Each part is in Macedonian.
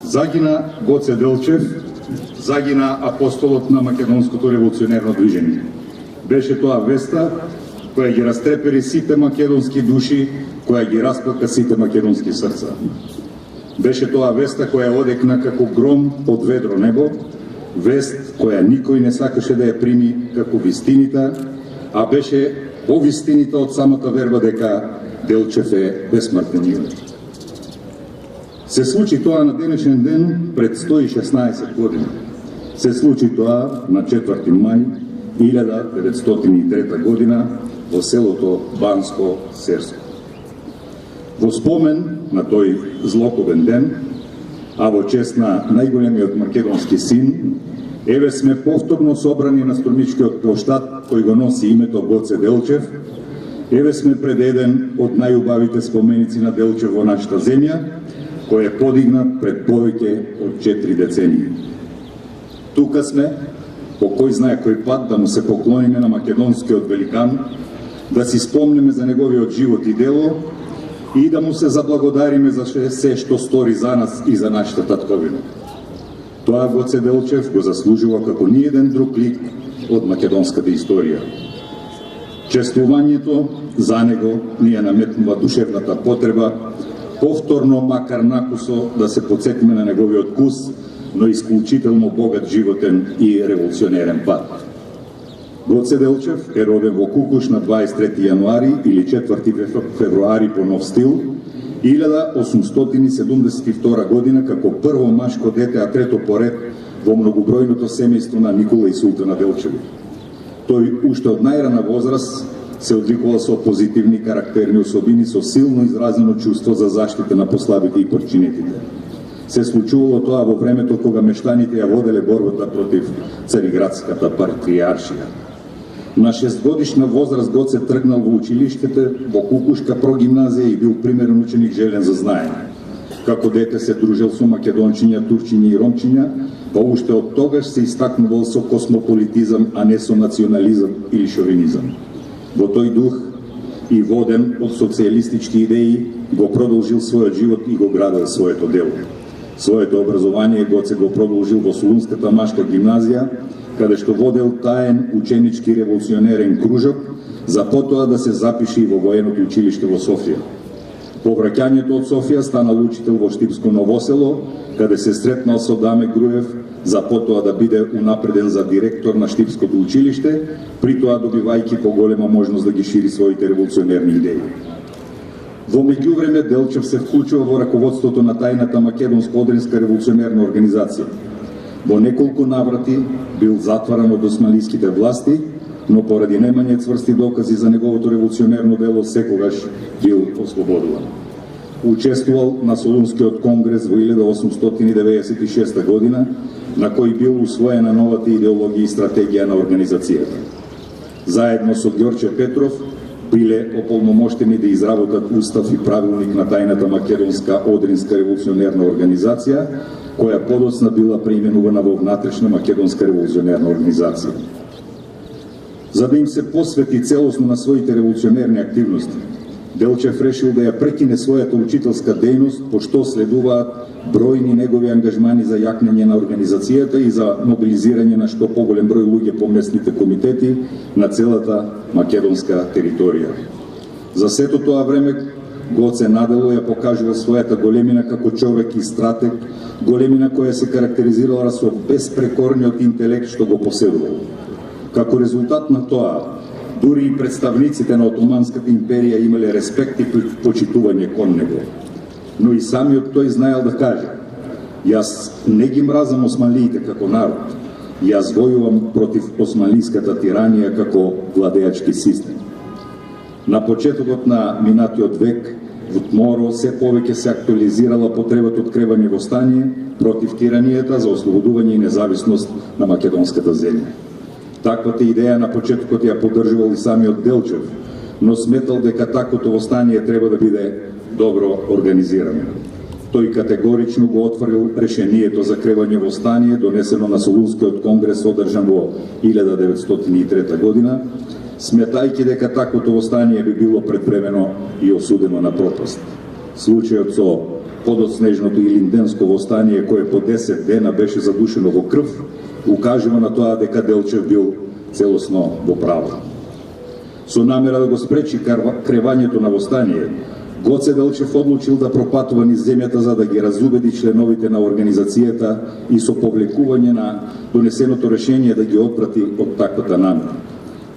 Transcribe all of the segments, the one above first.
Загина Гоце Делчев, загина апостолот на македонското револуционерно движење. Беше тоа веста која ги растрепери сите македонски души, која ги расплака сите македонски срца. Беше тоа веста која одекна како гром од ведро небо, вест која никој не сакаше да ја прими како вистинита, а беше повистинита од самата верба дека Делчев е безсмртен јунак. Се случи тоа на денешен ден пред 116 години. Се случи тоа на 4 мај 1903 година во селото Банско Серско. Во спомен на тој злокобен ден, а во чест на најголемиот македонски син, еве сме повторно собрани на Стурничкиот плоштад кој го носи името Гоце Делчев. Еве сме пред еден од најубавите споменици на Делчев во нашата земја, кој е подигнат пред повеќе од 4 децении. Тука сме, по кој знае кој пат, да му се поклониме на македонскиот великан, да си спомнеме за неговиот живот и дело и да му се заблагодариме за се што стори за нас и за нашата татковина. Тоа Гоце Делчев го заслужува како ни еден друг лик од македонската историја. Честувањето за него ни ја наметнува душевната потреба повторно, макар накусо, да се подсетиме на неговиот вкус, но исклучително богат животен и револуционерен пат. Гоце Делчев е роден во Кукуш на 23 јануари или 4 февруари по нов стил, 1872 година како прво машко дете, а трето поред во многобројното семејство на Никола и Султана Делчеви. Тој уште од најрана возраст се одликувал со позитивни карактерни особини, со силно изразено чувство за заштита на послабите и подчинетите. Се случувало тоа во времето кога мештаните ја воделе борбата против Цариградската патриаршија. На 6-годишна возраст Гоце тргнал во училиштето во Кукушка прогимназија и бил примерен ученик желен за знаење. Како дете се дружел со македончиња, турчиња и ромчиња, па уште од тогаш се истакнувал со космополитизам, а не со национализам или шовинизам. Во тој дух и воден од социјалистички идеи го продолжил својот живот и го градел своето дело. Своето образование Гоце го продолжил во Солунската машка гимназија, каде што водел таен ученички револуционерен кружок, за потоа да се запише и во военото училиште во Софија. По враќањето од Софија станал учител во Штипско Новосело, каде се сретнал со Даме Груев, за потоа да биде унапреден за директор на Штипското училиште, при тоа добивајќи поголема можност да ги шири своите револуционерни идеи. Во меѓувреме Делчев се вклучува во раководството на тајната македонско-одринска револуционерна организација. Во неколку наврати бил затваран од османлиските власти, но поради немање цврсти докази за неговото револуционерно дело секогаш бил ослободуван. Учествувал на Солунскиот конгрес во 1896 година, на кој бил усвоена новата идеологија и стратегија на организацијата. Заедно со Ѓорче Петров биле ополномоштени да изработат устав и правилник на тајната македонска одринска револуционерна организација, која подоцна била преименувана во внатрешна македонска револуционерна организација. За да им се посвети целосно на своите револуционерни активности, Делчев решил да ја прекине својата учителска дејност, пошто следуваат бројни негови ангажмани за јакнење на организацијата и за мобилизирање на што поголем број луѓе по местните комитети на целата македонска територија. За сето тоа време Гоце надело ја покажува својата големина како човек и стратег, големина која се карактеризирала со безпрекорниот интелект што го поседувал. Како резултат на тоа, дури и представниците на Отоманската империја имале респект и почитување кон него. Но и самиот тој знаел да каже: јас не ги мразам османлиите како народ, јас војувам против османлиската тиранија како владеачки систем. На почетокот на минатиот век, во Тморо се повеќе се актуализирала потребата од кревање востание против тиранијата за ослободување и независност на македонската земја. Таквата идеја на почетокот ја поддржувал и самиот Делчев, но сметал дека таквото востание треба да биде добро организирано. Тој категорично го отворил решението за кревање востание, донесено на Солунскиот конгрес одржан во 1903 година, сметајќи дека таквото востание би било предвремено и осудено на пропаст. Случајот со подоснежното Илинденско востание, кое по 10 дена беше задушено во крв, укажува на тоа дека Делчев бил целосно во право. Со намера да го спречи кревањето на востание, Гоце Делчев одлучил да пропатува низ земјата за да ги разубеди членовите на организацијата и со повлекување на донесеното решение да ги отпрати од таквата намера.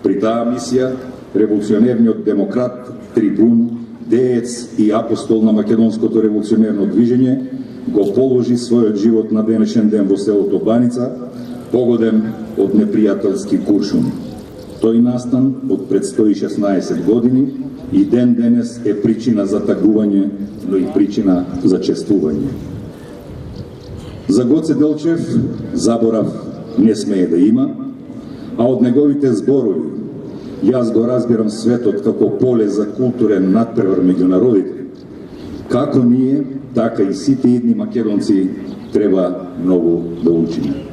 При таа мисија, револуционерниот демократ, трибун, деец и апостол на македонското револуционерно движење го положи својот живот на денешен ден во селото Баница, погоден од непријателски куршум. Тој настан од пред 116 години и ден денес е причина за тагување, но и причина за чествување. За Гоце Делчев заборав не смее да има, а од неговите зборови јас го разбирам светот како поле за културен надпревар меѓу народите. Како ние, така и сите идни македонци треба многу да учиме.